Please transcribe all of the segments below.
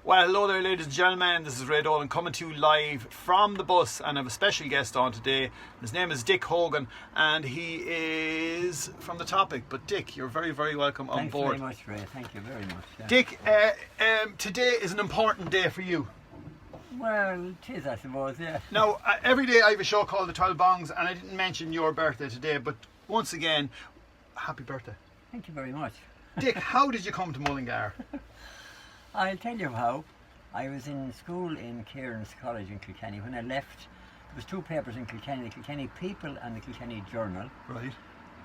Well, hello there, ladies and gentlemen. This is Ray Dolan coming to you live from the bus, and I have a special guest on today. His name is Dick Hogan, and he is from The Topic. But Dick, you're very, very welcome on board. Thanks very much, Ray. Thank you very much. Yeah. Dick, today is an important day for you. Well, it is, I suppose, yeah. Now, every day I have a show called The 12 Bongs, and I didn't mention your birthday today, but once again, happy birthday. Thank you very much. Dick, how did you come to Mullingar? I'll tell you how. I was in school in Kieran's College in Kilkenny. When I left, there was two papers in Kilkenny, the Kilkenny People and the Kilkenny Journal. Right.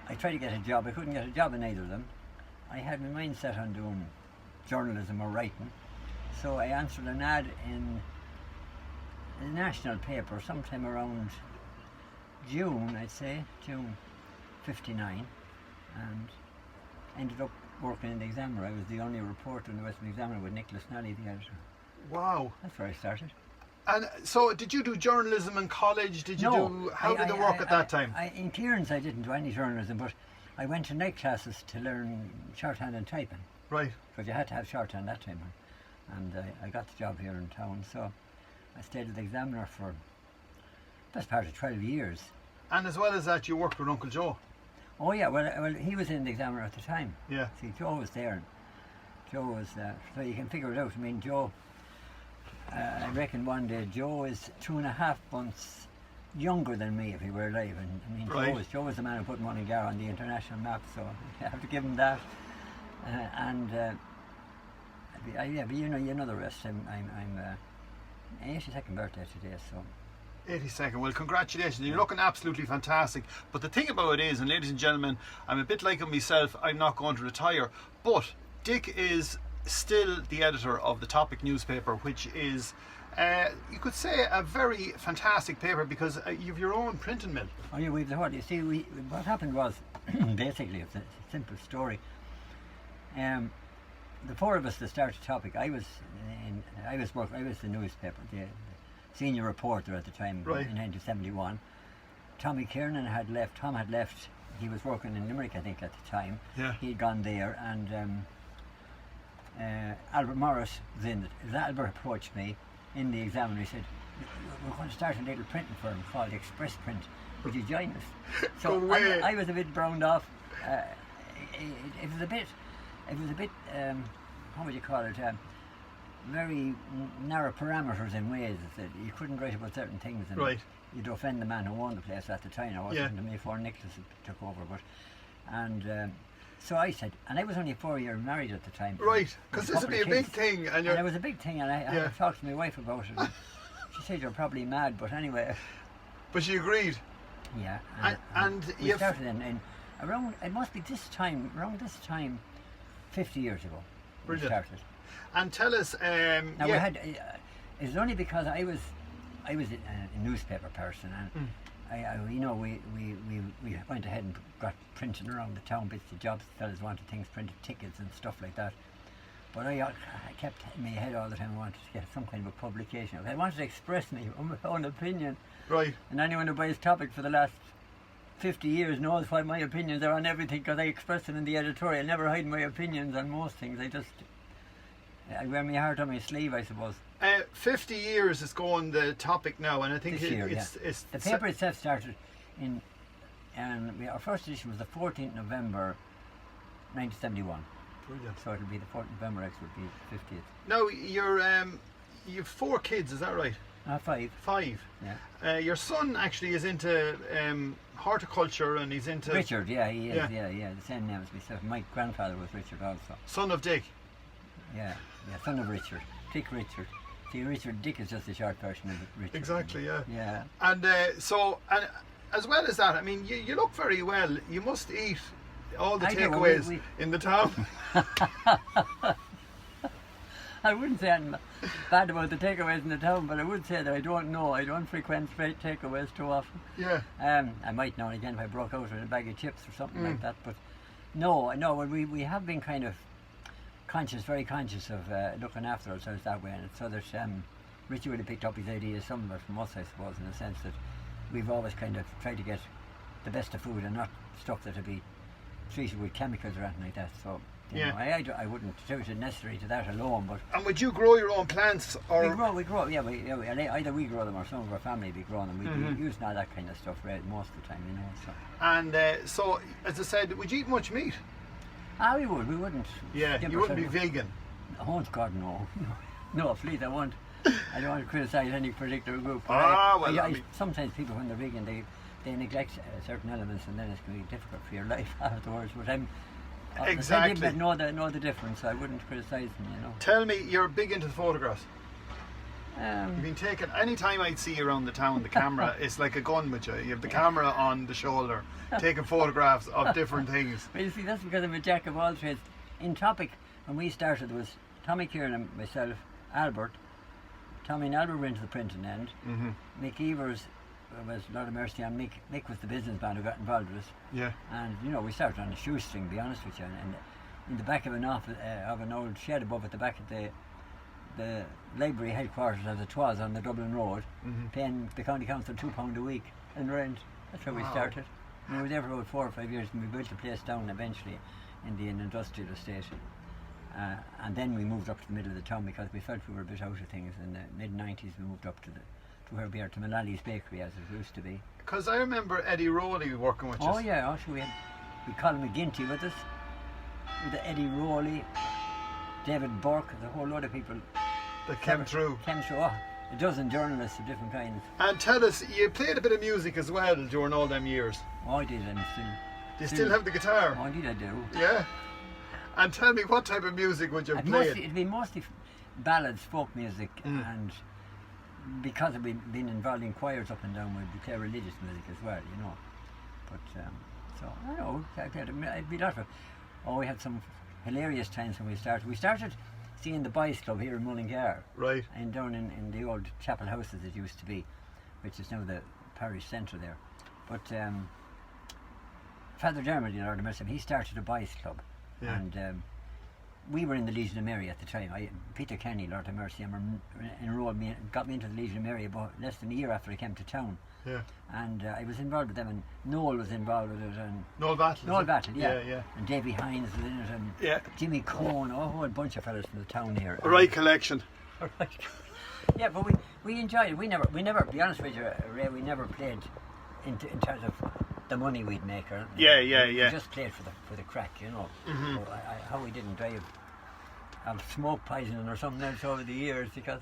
I tried to get a job. I couldn't get a job in either of them. I had my mind set on doing journalism or writing. So I answered an ad in the national paper sometime around June, I'd say, June 59, and ended up working in the Examiner. I was the only reporter in the Western Examiner with Nicholas Nally, the editor. Wow. That's where I started. And so, did you do journalism in college? Did you No, how did it work at that time? In Kieran's I didn't do any journalism, but I went to night classes to learn shorthand and typing. Right. Because you had to have shorthand that time. And I got the job here in town, so I stayed at the Examiner for best part of 12 years. And as well as that, you worked with Uncle Joe. Oh yeah, well he was in the Examiner at the time. Yeah. See, Joe was there. Joe was, so you can figure it out. I mean, Joe, I reckon one day Joe is 2.5 months younger than me if he were alive. And I mean, Right. Joe was the man who put Mullingar on the international map, so you have to give him that. But you know the rest. I'm 82nd birthday today, so. 82nd. Well, congratulations. You're looking absolutely fantastic. But the thing about it is, and ladies and gentlemen, I'm a bit like myself, I'm not going to retire. But Dick is still the editor of The Topic newspaper, which is, you could say, a very fantastic paper because you have your own printing mill. Oh yeah, we've the whole. You see, what happened was, basically, it's a simple story. The four of us that started Topic, I was the newspaper, the senior reporter at the time, Right. in 1971. Tommy Kiernan had left. Tom had left. He was working in Limerick, I think, at the time. Yeah. He'd gone there, and Albert Morris was in it. As Albert approached me in the Examiner, he said, "We're going to start a little printing firm called Express Print. Would you join us?" So Go away. I was a bit browned off. It was a bit. How would you call it? Very narrow parameters in ways that you couldn't write about certain things, and Right. you'd offend the man who owned the place at the time. I wasn't to me before Nicholas took over, so I said, and I was only 4 years married at the time. Right. with Because a this would couple be a of big kids. thing. And And it was a big thing, and I had Yeah. to talk to my wife about it. And she said, "You're probably mad," but anyway, But she agreed. yeah. And we you've- started in around. It must be around this time, 50 years ago. We Brilliant. started. And tell us, Now we had. It's only because I was a newspaper person, and we went ahead and got printing around the town bits of jobs. Fellas wanted things printed, tickets and stuff like that. But I kept in my head all the time. I wanted to get some kind of a publication. I wanted to express my own opinion. right. And anyone who buys Topic for the last 50 years knows why my opinions are on everything, because I express it in the editorial. I never hide my opinions on most things. I wear my heart on my sleeve, I suppose. 50 years is going The Topic now, and I think This year, it's the paper itself started in, and our first edition was the 14th November 1971. Brilliant. So it'll be the 14th November, actually would be 50th. Now you've 4 kids, is that right? 5. 5. Yeah. Your son actually is into horticulture, and he's into Richard, yeah, he is, Yeah. yeah, the same name as myself. My grandfather was Richard also. son of Dick. Yeah, son of Richard. Dick Richard. See, Dick is just a short version of Richard. Exactly, yeah. Yeah. And and as well as that, I mean, you look very well. You must eat all the I do, takeaways in the town. I wouldn't say anything bad about the takeaways in the town, but I would say that I don't frequent straight takeaways too often. Yeah. I might now and again if I broke out with a bag of chips or something like that, but no, we have been kind of very conscious of looking after ourselves that way, and so there's Richie really picked up his ideas, some of it from us, I suppose, in the sense that we've always kind of tried to get the best of food and not stuff that'll be treated with chemicals or anything like that. So You know, I wouldn't attribute it necessarily to that alone, but And would you grow your own plants? Or we grow, either we grow them or some of our family be growing them. We use all that kind of stuff most of the time, you know. So. And so, as I said, would you eat much meat? We wouldn't. Yeah, you wouldn't be vegan. Oh God, no. No, please, I won't. I don't want to criticise any particular group. Sometimes people, when they're vegan, they neglect certain elements, and then it's going to be difficult for your life afterwards. But I'm exactly. But know the difference. I wouldn't criticise them, you know. Tell me, you're big into the photographs. You've been taking. Anytime I'd see you around the town, the camera it's like a gun with you. You have the camera on the shoulder, taking photographs of different things. Well, you see, that's because I'm a jack of all trades. In Topic, when we started, there was Tommy Kieran and myself, Albert. Tommy and Albert were into the printing end. Mick Evers was Lord of Mercy, and Mick was the businessman who got involved with us. Yeah. And you know, we started on a shoestring, to be honest with you, and in the back of an office, of an old shed above at the back of the library headquarters as it was on the Dublin Road, paying the county council £2 a week in rent. That's how we started. And we were there for about 4 or 5 years, and we built the place down eventually in the industrial estate. And then we moved up to the middle of the town because we felt we were a bit out of things. In the mid-90s we moved up to where we are, to Mullally's Bakery as it used to be. Because I remember Eddie Rowley working with us. Oh yeah, actually we Colin McGinty with us, with Eddie Rowley, David Burke, a whole lot of people that came through. A dozen journalists of different kinds. And tell us, you played a bit of music as well during all them years. Oh, I did, and still. Do you still have the guitar? Oh, indeed I do. Yeah. And tell me, what type of music would you play? It'd be mostly ballads, folk music, and because I've been involved in choirs up and down, we'd play religious music as well, you know. But so I don't know, it'd be a lot of. Oh, we had some hilarious times when we started. We started seeing the Boys Club here in Mullingar, right, and down in the old chapel house as it used to be, which is now the parish centre there. But Father Dermody, Lord of Mercy, he started a Boys Club. Yeah. And we were in the Legion of Mary at the time. Peter Kenny, Lord of Mercy, enrolled me, got me into the Legion of Mary about less than a year after I came to town. Yeah. And I was involved with them, and Noel was involved with it, and Noel Battle, yeah. And Davy Hines was in it, and Jimmy Cohn, a whole bunch of fellas from the town here. A right collection. Right. Yeah, but we enjoyed it. We never, to be honest with you, Ray, we never played in terms of the money we'd make. We just played for the crack, you know. So how we didn't die of smoke poisoning or something else over the years, because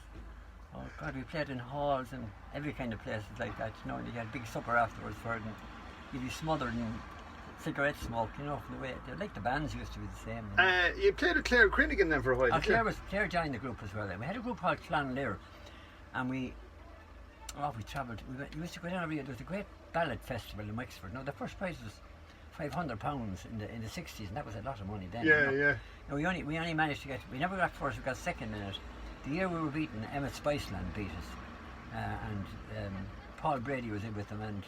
oh God, we played in halls and every kind of places like that, you know, and you had a big supper afterwards for it, and you'd be smothered in cigarette smoke, you know, from the way like the bands used to be the same. You know? You played with Claire Crinigan then for a while. Claire joined the group as well. Then we had a group called Clan Lear, and we travelled. We used to go down every year. There was a great ballad festival in Wexford. Now the first prize was £500 in the 60s, and that was a lot of money then. Yeah, you know? yeah. Now we only managed to get. We never got first. We got second in it. The year we were beaten, Emmett Spiceland beat us, and Paul Brady was in with them, and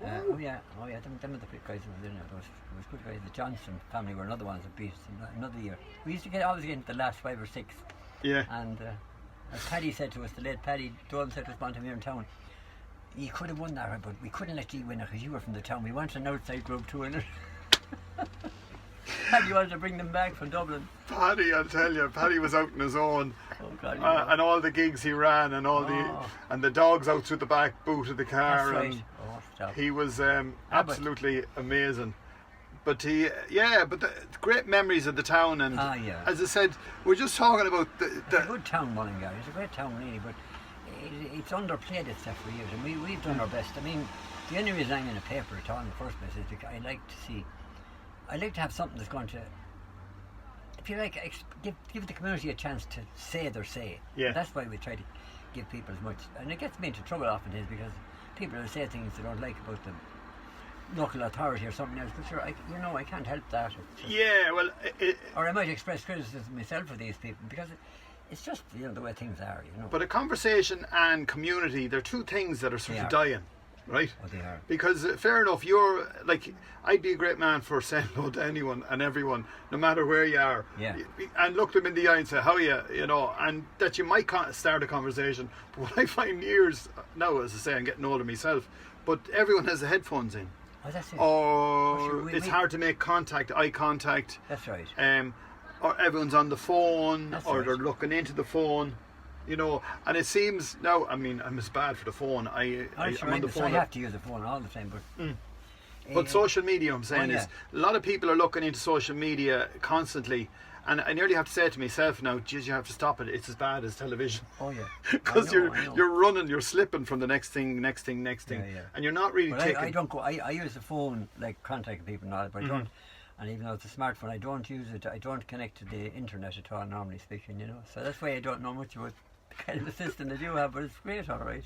them were the guys that were in it. There was good guys. The Johnson family were another ones that beat us another year. We used to always get into the last 5 or 6. Yeah. And as Paddy said to us, the late Paddy Dolan said to us, Bantam here in town, you could have won that, but we couldn't let you win it because you were from the town. We wanted an outside group to win it. Paddy wanted to bring them back from Dublin. Paddy, I'll tell you, Paddy was out on his own. Oh God, and all the gigs he ran, and the dogs out through the back boot of the car. That's right. And he was absolutely amazing. But the great memories of the town, and as I said, we're just talking about it's a good town, Mullingar. It's a great town, really, but it's underplayed itself for years, and we've done our best. I mean, the only reason I'm in a paper at all in the first place is because I like to have something that's going to, if you like, give the community a chance to say their say. Yeah. And that's why we try to give people as much, and it gets me into trouble often is because people will say things they don't like about the local authority or something else, but sure, I can't help that. Or I might express criticism myself of these people because it's just the way things are, you know. But a conversation and community, they're two things that are sort of dying, right? Oh, they are. Because fair enough, you're like, I'd be a great man for saying hello to anyone and everyone, no matter where you are. Yeah. And look them in the eye and say, how are you? You know, and that you might start a conversation. But what I find years now, as I say, I'm getting older myself, but everyone has the headphones in. Oh, that's it. Or it's hard to make eye contact. That's right. or everyone's on the phone, That's or right. they're looking into the phone. You know, and it seems now. I mean, I'm as bad for the phone. I'm on the phone. I have to use the phone all the time, but. But social media, I'm saying, yeah. is a lot of people are looking into social media constantly, and I nearly have to say to myself now, geez, you have to stop it. It's as bad as television. Oh yeah. Because I know. you're running, you're slipping from the next thing, Yeah. and you're not really But taking. I don't go. I use the phone like contacting people and all that, but I don't. And even though it's a smartphone, I don't use it. I don't connect to the internet at all. Normally speaking, you know. So that's why I don't know much about the kind of a system that you have. But it's great, all right.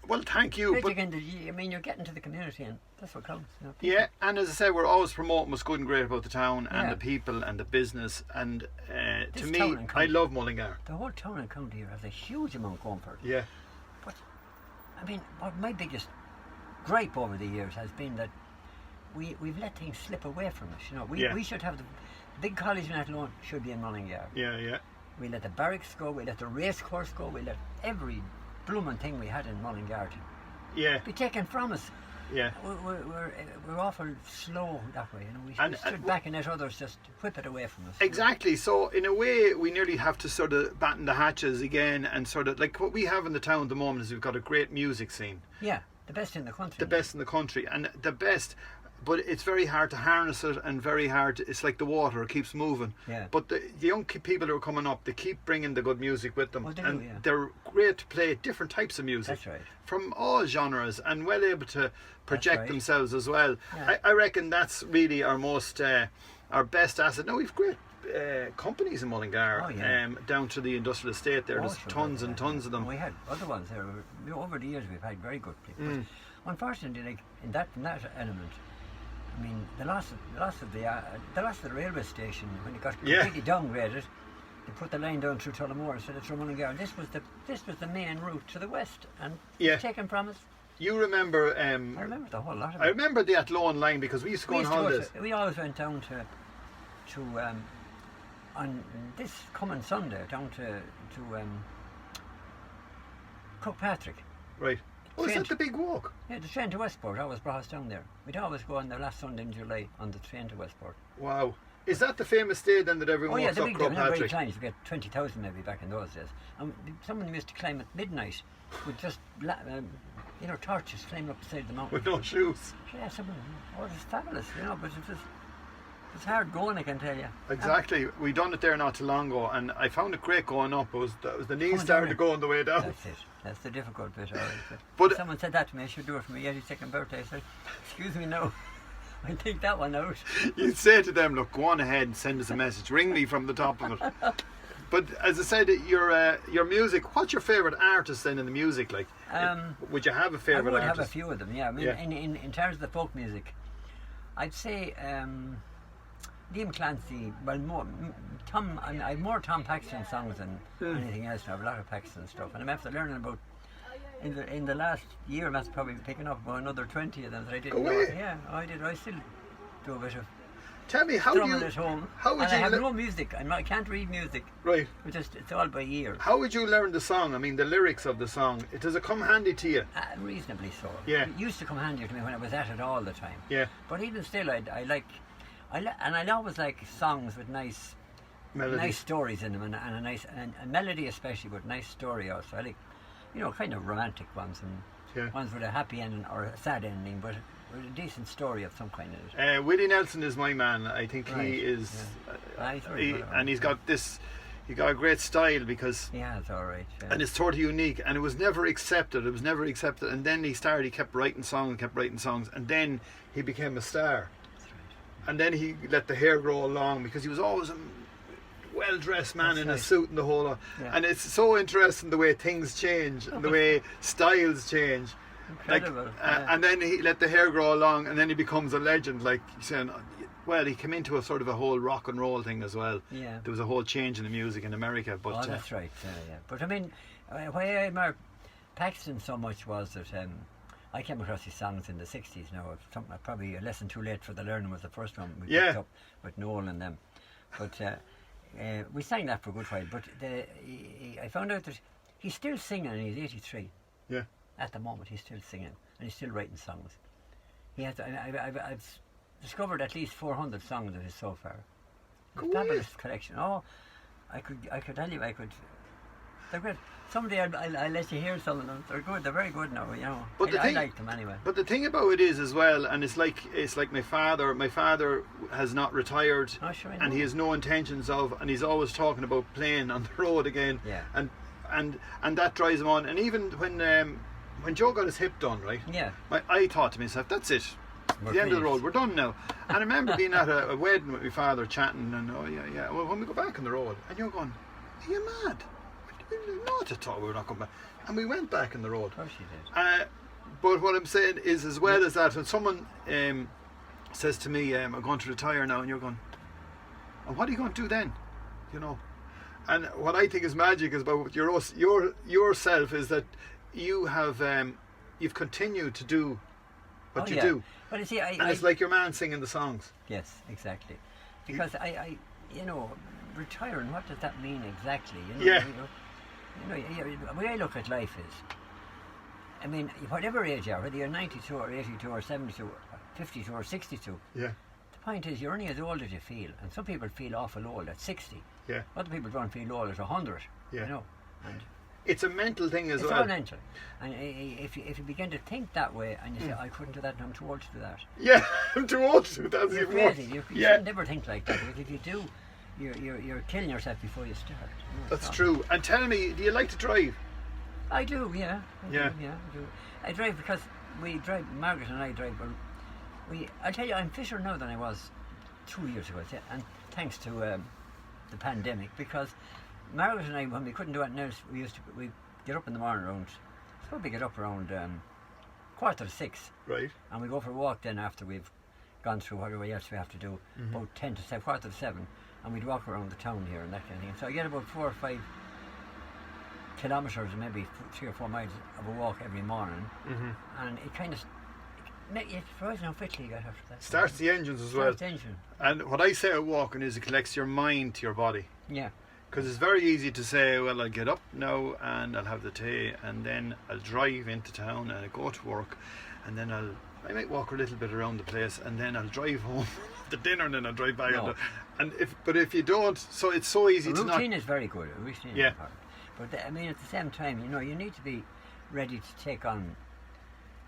Well, thank you. Great But again, I mean, you're getting to the community, and that's what counts. You know, people. yeah, and as I said, we're always promoting what's good and great about the town and Yeah. the people and the business. And to This me, town and I county- love Mullingar. The whole town and county here has a huge amount going for it. Yeah, But I mean, what my biggest gripe over the years has been that we've let things slip away from us. You know, we should have the big college in Athlone should be in Mullingar. yeah. We let the barracks go. We let the race course go. We let every blooming thing we had in Mullingar Yeah, be taken from us. yeah. We're awful slow that way. You know, we And- stood back and let others just whip it away from us. Exactly. So in a way, we nearly have to sort of batten the hatches again, and sort of like what we have in the town at the moment is we've got a great music scene, Yeah, the best in the country. the best in the country, and the best. But it's very hard to harness it, and very hard. It's like the water; it keeps moving. Yeah. But the young people who are coming up, they keep bringing the good music with them, Oh, they do, and yeah. they're great to play different types of music. That's right. From all genres, and well able to project right. themselves as well. Yeah. I reckon that's really our most, our best asset. Now we've great companies in Mullingar, Oh, yeah. down to the industrial estate there. There's Also, tons and tons of them. We had other ones there. Over the years, we've had very good people. But unfortunately, like in that element, I mean, the loss of the railway station when it got Yeah. completely downgraded. They put the line down through Tullamore instead of through Mullingar. This was the main route to the west, and Yeah. it was taken from us. You remember? I remember the whole lot of it. I remember the Athlone line because we used to go on holidays. We always went down to on this coming Sunday down to Kirkpatrick. Right. Oh, is Train that the big walk? Yeah, the train to Westport always brought us down there. We'd always go on the last Sunday in July on the train to Westport. Wow. Is that the famous day then that everyone Oh yeah, walks the up big day. Not very Kirkpatrick? climbs. We get 20,000 maybe back in those days. And someone used to climb at midnight with just torches climbing up the side of the mountain. With no shoes. Yeah, someone. Oh, it was fabulous, you know. But it was hard going, I can tell you. Exactly. We done it there not too long ago, and I found it great going up. It was the knees Coming started down to go on the way down. That's it. That's the difficult bit. All right. But- someone said that to me. I should do it for my 82nd birthday. I said, "Excuse me, no. I take that one out." You'd say to them, look, go on ahead and send us a message. Ring me from the top of it. But as I said, your music, what's your favourite artist then in the music? Like, would you have a I favourite would artist? have a few of them. Yeah. I mean, Yeah. in terms of the folk music, I'd say Liam Clancy. Well, more Tom. I have more Tom Paxton songs than anything else. I have a lot of Paxton stuff, and I'm after learning about. In the last year, I'm after probably picking up about another 20 of them that I didn't know. Away. Yeah, I did. I still do a bit of Tell me, how do drumming you, at home. how would and I you have le- no music. I can't read music. right? It's all by ear. How would you learn the song? I mean, the lyrics of the song. Does it come handy to you? Reasonably so. Yeah. It used to come handy to me when I was at it all the time. Yeah. But even still, I always like songs with nice Melody. stories in them, and a nice and a melody especially, but nice story also. I like, kind of romantic ones and Yeah. ones with a happy ending or a sad ending, but with a decent story of some kind in it. Willie Nelson is my man. I think Right, he is, He's very good, and he's got this. He got a great style because. Yeah, it's all right. Yeah. And it's sort of unique, and it was never accepted. It was never accepted, and then he kept writing songs, and then he became a star. That's right. And then he let the hair grow long because he was always a well-dressed man That's in a right. suit and the whole lot. Yeah. And it's so interesting the way things change and the way styles change. Incredible. Yeah. And then he let the hair grow long, and then he becomes a legend. Like saying, well, he came into a sort of a whole rock and roll thing as well. Yeah. There was a whole change in the music in America. But Oh, that's right. Yeah. But I mean, why I admire Paxton so much was that I came across his songs in the 60s now. Something probably a lesson too late for the learning was the first one we Yeah. picked up with Noel and them. But we sang that for a good while. But I found out that he's still singing and he's 83. yeah, At the moment, he's still singing and he's still writing songs. He has. I've discovered at least 400 songs of his so far. Go Fabulous away. collection. Oh, I could tell you, they're great. Someday I'll let you hear some of them. They're good. They're very good now. You know, But the I thing- like them anyway. But the thing about it is as well, and it's like my father. My father has not retired, Oh, sure, I and know. he has no intentions of, and he's always talking about playing on the road again. Yeah. And that drives him on. And even when Joe got his hip done, right? Yeah. I thought to myself, that's it. We're The end of the finished. road. We're done now. And I remember being at a wedding with my father, chatting, and oh yeah. Well, when we go back on the road, and you're going, are you mad? Not at all. We were not going back, and we went back on the road. Of course you did. But what I'm saying is, as well as that, when someone says to me, I'm going to retire now, and you're going, and what are you going to do then? You know? And what I think is magic is about yourself is that you have you've continued to do what Oh, you do. Well, you see, And it's like your man singing the songs. Yes, exactly. Because you know, retiring. What does that mean exactly? You know, Yeah. the way I look at life is, I mean, whatever age you are, whether you're 92 or 82 or 72 or 52 or 62, Yeah. the point is you're only as old as you feel. And some people feel awful old at 60. Yeah. Other people don't feel old at 100. Yeah. You know, and It's a mental thing as it's well. all mental. And if you begin to think that way, and you say, I couldn't do that, and I'm too old to do that. Yeah, I'm too old to. That's You're even worse. crazy. You Yeah, should never think like that, because if you do, you're killing yourself before you start. You know, that's so- true. And tell me, do you like to drive? I do, yeah. Yeah. I do. I drive because we drive. Margaret and I drive. I'll tell you, I'm fitter now than I was 2 years ago, and thanks to the pandemic, because Margaret and I, when we couldn't do anything else, we get up in the morning around. It's probably get up around 5:45, Right. and we go for a walk then after we've gone through whatever else we have to do, about 10 to 7, 7:15, and we'd walk around the town here and that kind of thing. So I get about 4 or 5 kilometres, maybe 3 or 4 miles of a walk every morning, and it kind of it's surprising how fit you get after that. Starts the engines as well. Starts the engine. And what I say at walking is it connects your mind to your body. Yeah. Because it's very easy to say, well, I'll get up now and I'll have the tea, and then I'll drive into town and I'll go to work, and then I might walk a little bit around the place, and then I'll drive home to dinner, and then I'll drive back. No. But if you don't, so it's so easy A to not. routine is very good. A routine Yeah. is important. But I mean, at the same time, you know, you need to be ready to take on.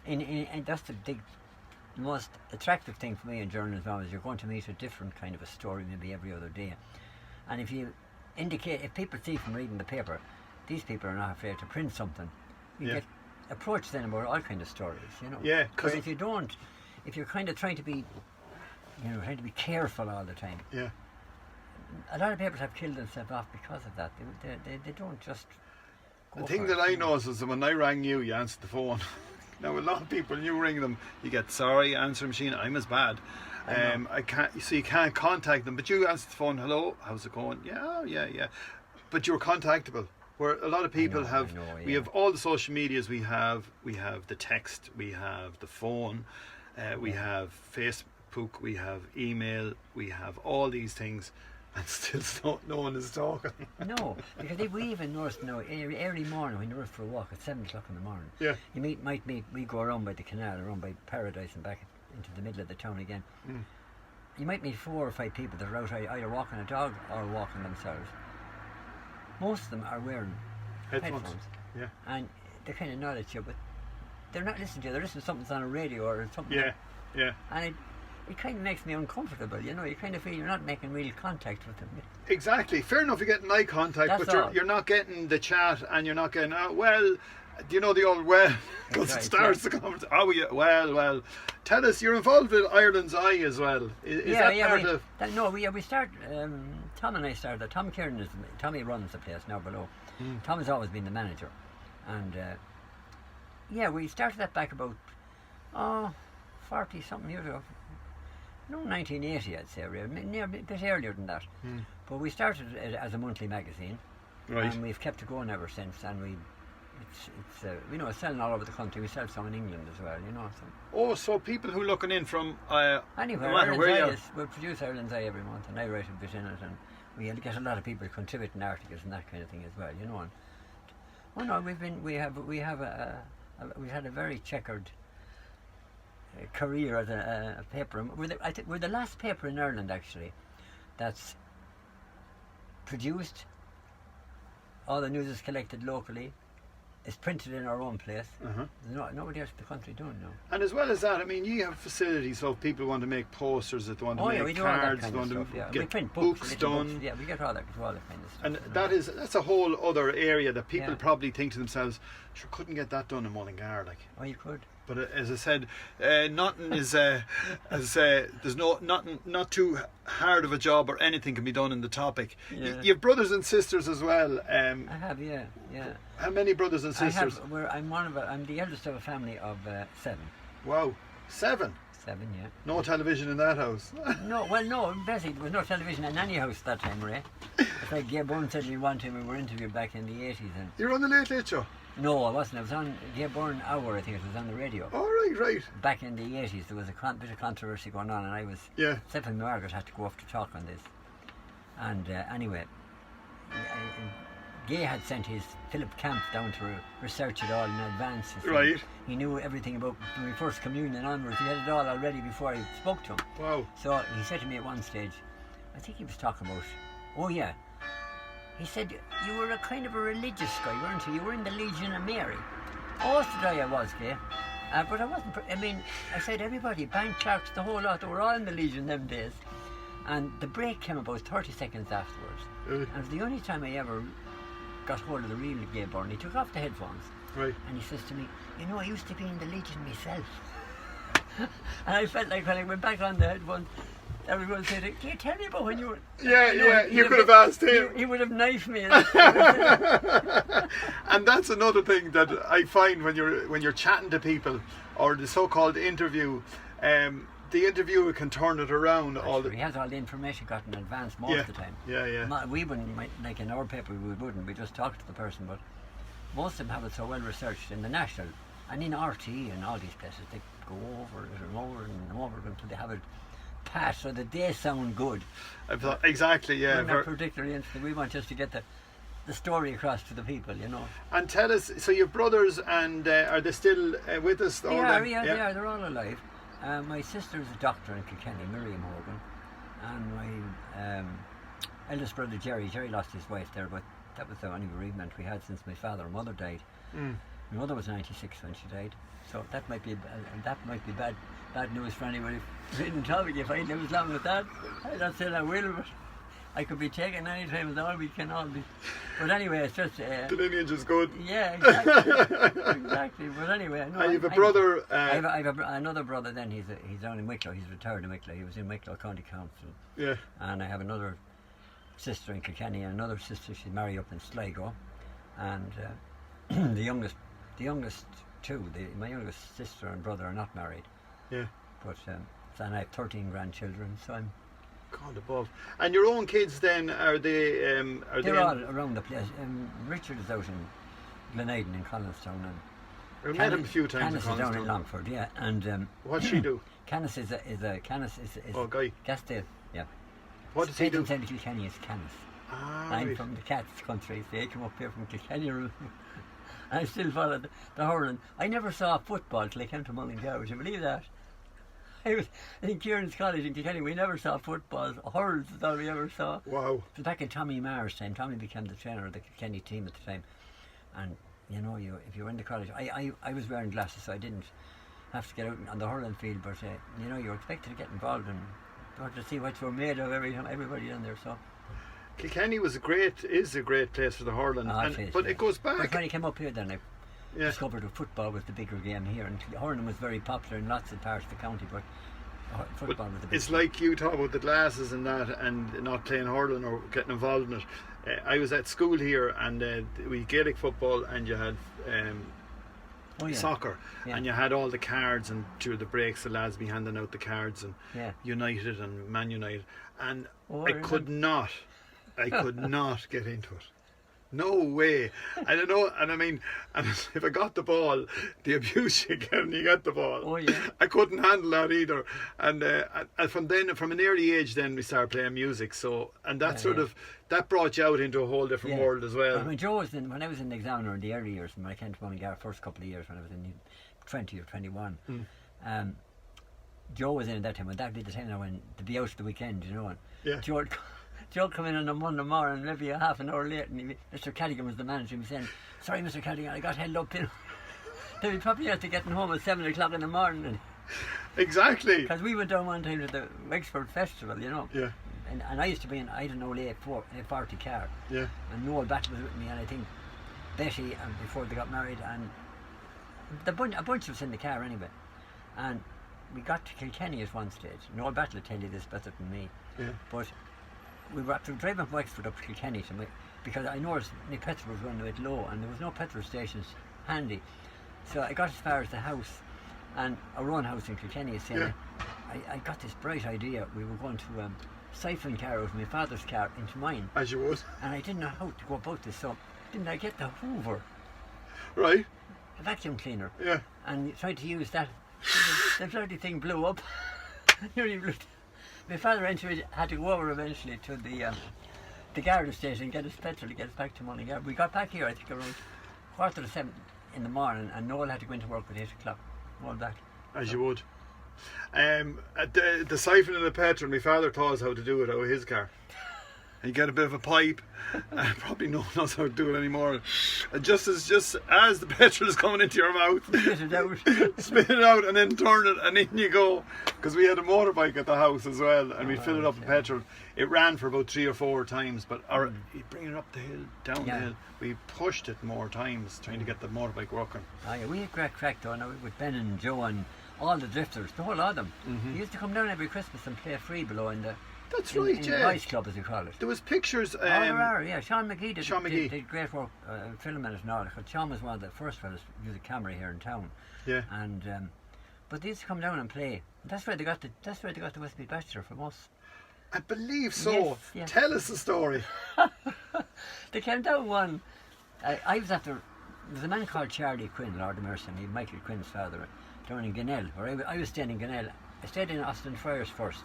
And that's the most attractive thing for me in journalism is you're going to meet a different kind of a story maybe every other day, and if people see from reading the paper, these people are not afraid to print something. You Yeah. get approached then about all kind of stories, you know. Yeah, Because 'cause if you don't, if you're kind of trying to be careful all the time, Yeah. a lot of papers have killed themselves off because of that. They don't just go The thing for that it, I you know. know is that when I rang you, you answered the phone. Now a lot of people, when you ring them, you get sorry, answer machine. I'm as bad. I can't. So you can't contact them, but you answer the phone. Hello, how's it going? Yeah. But you're contactable. Where a lot of people know, have. I know, We yeah. have all the social medias. We have the text. We have the phone. We have Facebook. We have email. We have all these things, and still no one is talking. No, because we even noticed now early morning when you're out for a walk at 7 o'clock in the morning. Yeah. You might meet. We go around by the canal, around by Paradise, and back into the middle of the town again. You might meet 4 or 5 people that are out either walking a dog or walking themselves. Most of them are wearing headphones. Yeah. And they kind of nod at you, but they're not listening to you. They're listening to something that's on a radio or something. Yeah. And it kind of makes me uncomfortable, you know. You kind of feel you're not making real contact with them. Exactly. Fair enough, you're getting eye contact, That's but all. you're not getting the chat, and you're not getting, well, do you know the old well? Because That's it right, starts the conversation. Oh, yeah, well. Tell us, you're involved with Ireland's Eye as well. Is that part of... we start. Tom and I started. Tommy runs the place now below. Tom has always been the manager, and we started that back about 40 something years ago. No, 1980, I'd say, a bit earlier than that. But we started it as a monthly magazine, Right. and we've kept it going ever since. And it's selling all over the country. We sell some in England as well, you know. So. Oh, so people who are looking in from... Anyway, no matter Ireland's where you Eye are. we produce Ireland's Eye every month, and I write a bit in it, and we get a lot of people contributing articles and that kind of thing as well, you know. And, we had a very checkered career as a paper. We're the last paper in Ireland actually that's produced. All the news is collected locally. It's printed in our own place. There's nobody else in the country doing now. And as well as that, I mean, you have facilities, so if people want to make posters, if they want to we make do all that cards, kind they of want stuff, to yeah. get We print books little done. books. Yeah, we get all that kind of stuff. And you know. that's a whole other area that people Yeah. probably think to themselves, sure, couldn't get that done in Mullingar, like. Oh, you could. But as I said, nothing is there's not too hard of a job, or anything can be done in the topic. Yeah. You have brothers and sisters as well. I have, yeah. How many brothers and sisters? I'm the eldest of a family of 7. Wow, 7. 7, yeah. No television in that house. No, basically there was no television in any house that time, Ray. It's like Gabe Byrne said he wanted when we were interviewed back in the 80s. And You're on the Late Late Show? no, I wasn't. I was on Gabe Byrne Hour, I think it was on the radio. Oh, right. Back in the 80s, there was a bit of controversy going on, and I was. Yeah. Stephen Margaret had to go off to talk on this. And anyway, Gay had sent his Philip Camp down to research it all in advance. Right. He knew everything about from the first communion onwards. He had it all already before I spoke to him. Wow. So he said to me at one stage, I think he was talking about, oh yeah, he said, you were a kind of a religious guy, weren't you? You were in the Legion of Mary. Oh, said I was, Gay. But I wasn't, I said everybody, bank clerks, the whole lot, they were all in the Legion them days. And the break came about 30 seconds afterwards. And it was the only time I ever got hold of the real Gay Byrne. He took off the headphones. Right. And he says to me, you know, I used to be in the Legion myself. And I felt like when I went back on the headphones, everyone said, can you tell me about when you were... Yeah, you could have asked him. He would have knifed me. And that's another thing that I find when you're chatting to people, or the so-called interview, the interviewer can turn it around. He has all the information got in advance most of the time. Yeah. We wouldn't, like in our paper, we wouldn't. We just talk to the person, but most of them have it so well researched in the National and in RT and all these places. They go over it and over and over until they have it pat so that they sound good. Exactly, yeah. We're not particularly interested. We want just to get the story across to the people, you know. And tell us, so your brothers, and are they still with us? They are. They're all alive. My sister is a doctor in Kilkenny, Miriam Hogan, and my eldest brother Jerry lost his wife there, but that was the only bereavement we had since my father and mother died. My mother was 96 when she died, so that might be bad news for anybody reading topic. If I live as long as that, I'm not saying I will, but I could be taken any time as all we can all be. But anyway, it's just... the lineage is good. Yeah, exactly. But anyway, no. And you have a brother... I have another brother then, he's down in Wicklow, he's retired in Wicklow, he was in Wicklow County Council. Yeah. And I have another sister in Kilkenny, and another sister, she's married up in Sligo. And the youngest two, my youngest sister and brother are not married. Yeah. But then I have 13 grandchildren, so I'm... God above. And your own kids then, are they... They're all around the place. Richard is out in Glenaden in Collinstown. I've met him a few times. Canis is down in Longford, yeah. And what's she do? Canis is oh, guy. Gasdale, yeah. What does he do? St. Kilkenny is Canis. I'm right. from the Cats country. They come up here from Kilkenny. I still followed the hurling. I never saw football till I came to Mullingar. Would you believe that? I was in Kieran's College in Kilkenny. We never saw football. Hurls is all we ever saw. Wow. It was back in Tommy Marr's time. Tommy became the trainer of the Kilkenny team at the time. And you know, if you were in the college, I was wearing glasses, so I didn't have to get out on the hurling field. But you know, you're expected to get involved and to see what you're made of. Everybody in there. So Kilkenny is a great place for the hurling, but it goes back. But when I came up here, then I discovered that football was the bigger game here, and hurling was very popular in lots of parts of the county, but football was the big. It's like you talk about the glasses and that, and not playing hurling or getting involved in it. I was at school here, and we had Gaelic football, and you had soccer, and you had all the cards, and through the breaks the lads be handing out the cards, and United and Man United, and I could not get into it. No way. I don't know, and I mean, and if I got the ball, the abuse you get when you get the ball. Oh yeah. I couldn't handle that either. And from an early age, then we started playing music. So, and that that brought you out into a whole different world as well. When I was in the examiner in the early years, when I came to Mullingar, first couple of years when I was in 20 or 21, Joe was in at that time, and that'd be the time when to be out the weekend, you know. And Joe Joe come in on a Monday morning, maybe a half an hour late, and Mr. Callaghan was the manager. He was saying, "Sorry, Mr. Callaghan, I got held up. You know, they would probably have to getting home at 7 o'clock in the morning." Exactly. Because we went down one time to the Wexford Festival, you know. Yeah. And I used to be in, I had an old A40 car. Yeah. And Noel Battle was with me, and I think Betty, and before they got married, and a bunch of us in the car anyway. And we got to Kilkenny at one stage. Noel Battle will tell you this better than me. Yeah. But we were driving from Wexford up to Kilkenny because I noticed my petrol was running a bit low and there was no petrol stations handy. So I got as far as the house, and our own house in Kilkenny is saying, I got this bright idea. We were going to siphon car out of my father's car into mine. As you would. And I didn't know how to go about this, so didn't I get the Hoover? Right. A vacuum cleaner. Yeah. And tried to use that. The bloody thing blew up. Nearly blew. My father had to go over eventually to the Garda station and get his petrol to get us back to Mullingar. We got back here, I think, around 7:15 in the morning, and Noel had to go into work at 8 o'clock. All back. As you would. At the siphoning of petrol, my father taught us how to do it out of his car. You get a bit of a pipe, and probably no one knows how to do it anymore. And just as the petrol is coming into your mouth, spit it out, and then turn it, and in you go. Because we had a motorbike at the house as well, and we filled it up with petrol. It ran for about 3 or 4 times, but you bring it up the hill, down the hill. We pushed it more times, trying to get the motorbike working. Oh, yeah, we had great crack though, with Ben and Joe and all the drifters, the whole lot of them. They used to come down every Christmas and play free below in the Vice Club, as you call it. There was pictures. There are, yeah. Sean McGee did great work filming it and all. Sean was one of the first fellas to use a camera here in town. Yeah. And but they used to come down and play. That's where they got the Westmeath Bachelor from us. I believe so. Yes, yeah. Tell us the story. They came down one. I was after. There's a man called Charlie Quinn, Lord of Mercy, Michael Quinn's father, down in Gannell. Where I was staying in Gannell. I stayed in Austin Friars first.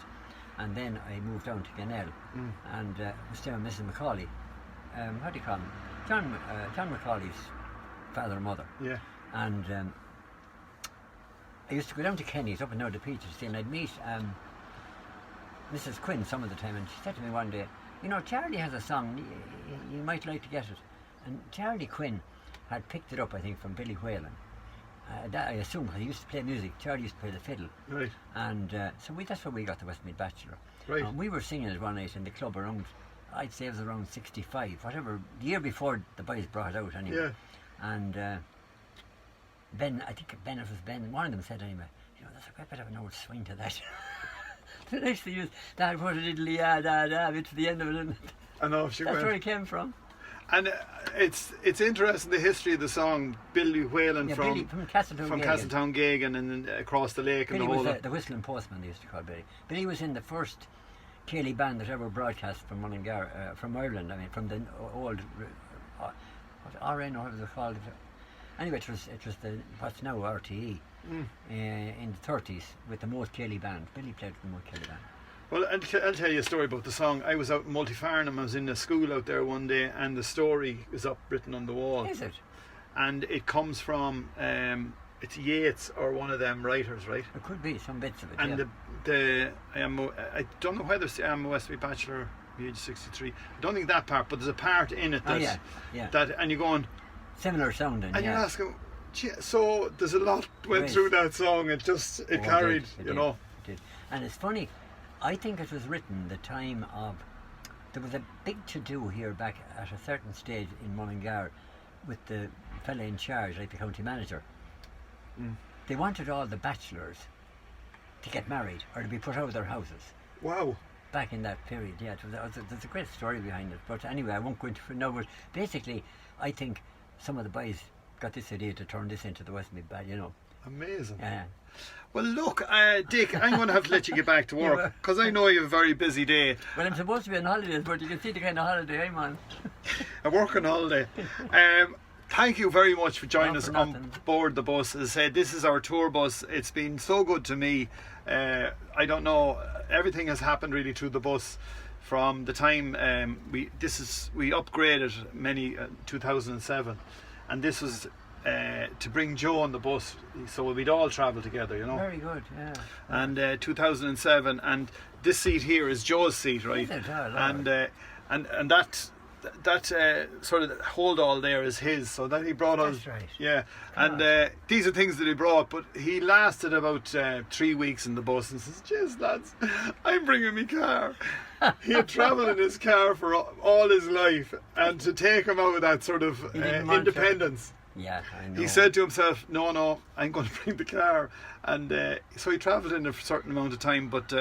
And then I moved down to Gannell and was staying with Mrs. Macaulay. How do you call him? John Macaulay's father and mother. Yeah. And I used to go down to Kenny's up and down the Peaches, and I'd meet Mrs. Quinn some of the time, and she said to me one day, "You know, Charlie has a song, you might like to get it." And Charlie Quinn had picked it up, I think, from Billy Whalen. That I assume, because he used to play music. Charlie used to play the fiddle. Right. And so that's where we got the Westmeath Bachelor. Right. We were singing it one night in the club around, I'd say it was around 65, whatever, the year before the boys brought it out anyway. Yeah. And Ben, I think it was Ben, one of them said anyway, you know, there's a great bit of an old swing to that. The next thing is, that put a little bit to the end of it. And I know, that's where it came from. And it's interesting, the history of the song. Billy Whalen from Castletown Gagan and then across the lake. Billy and the whole was the whistling postman, they used to call Billy. Billy was in the first Cayley band that ever broadcast from Mullingar, from Ireland. I mean, from the old RN or whatever they called it. Anyway, it was the what's now RTE in the 30s with the Moat Cayley band. Billy played with the Moat Cayley band. Well, I'll tell you a story about the song. I was out in Multifarnham. I was in a school out there one day, and the story is up written on the wall. Is it? And it comes from it's Yeats or one of them writers, right? It could be some bits of it. And yeah. I don't know whether it's I'm a Westmeath Bachelor, age 63. I don't think that part, but there's a part in it that that, and you're going similar sounding. And you're asking, so there's a lot went through that song. It carried, it did. And it's funny. I think it was written the time of, there was a big to-do here back at a certain stage in Mullingar with the fella in charge, like the county manager. They wanted all the bachelors to get married or to be put out of their houses. Wow. Back in that period, yeah. There's a great story behind it. But anyway, I won't go into it now. But basically, I think some of the boys got this idea to turn this into the Westmeath Band, you know. Amazing. Yeah. Well, look, Dick, I'm going to have to let you get back to work because I know you have a very busy day. Well, I'm supposed to be on holidays, but you can see the kind of holiday I'm on. A working holiday. Thank you very much for joining us on board the bus. As I said, this is our tour bus. It's been so good to me. I don't know, everything has happened really through the bus from the time we upgraded 2007, and this was to bring Joe on the bus, so we'd all travel together, you know. Very good, yeah. And 2007, and this seat here is Joe's seat, right? Is it? Oh, And that sort of hold all there is his, so that he brought us. That's right. Yeah, and these are things that he brought, but he lasted about 3 weeks in the bus and says, "Jeez, lads, I'm bringing me car." He had travelled in his car for all his life, and to take him out of that sort of He didn't want to. independence. Yeah, I know. He said to himself, no, I'm going to bring the car. And so he travelled in a certain amount of time. But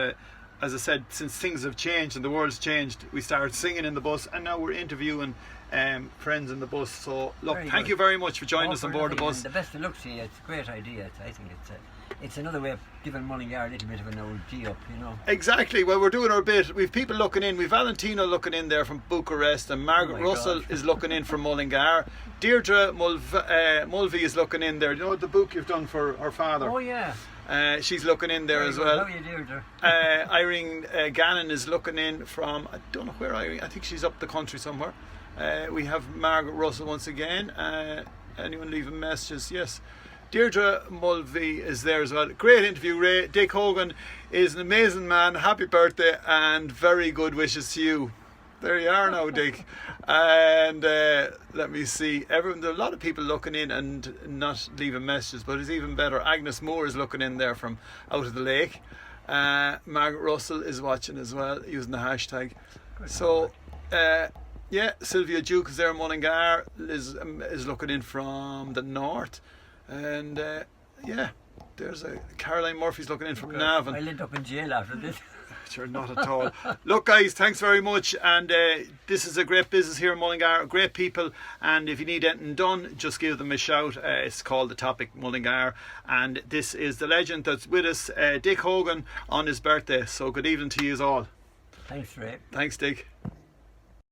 as I said, since things have changed and the world's changed, we started singing in the bus, and now we're interviewing friends in the bus. So look, Very thank good. you very much for joining Oh, us on for board the nothing, bus. and the best of luck to you. It's a great idea. I think it's another way of giving Mullingar a little bit of an old G up, you know. Exactly. Well, we're doing our bit. We've people looking in. We've Valentino looking in there from Bucharest, and Margaret Oh my Russell God. is looking in from Mullingar. Deirdre Mulvey is looking in there. You know the book you've done for her father? Oh yeah. She's looking in there Very as good. well. How are you, Deirdre? Irene Gannon is looking in from, I don't know where Irene, I think she's up the country somewhere. We have Margaret Russell once again. Anyone leaving messages? Yes. Deirdre Mulvey is there as well. Great interview, Ray. Dick Hogan is an amazing man. Happy birthday and very good wishes to you. There you are now, Dick. And let me see. There are a lot of people looking in and not leaving messages, but it's even better. Agnes Moore is looking in there from out of the lake. Margaret Russell is watching as well, using the hashtag. Good So, yeah, Sylvia Duke is there in Mullingar, is looking in from the north. And yeah, there's Caroline Murphy's looking in from Navan. I'll end up in jail after this. Sure, not at all. Look, guys, thanks very much. And this is a great business here in Mullingar, great people. And if you need anything done, just give them a shout. It's called The Topic Mullingar. And this is the legend that's with us, Dick Hogan, on his birthday. So good evening to you all. Thanks, Ray. Thanks, Dick.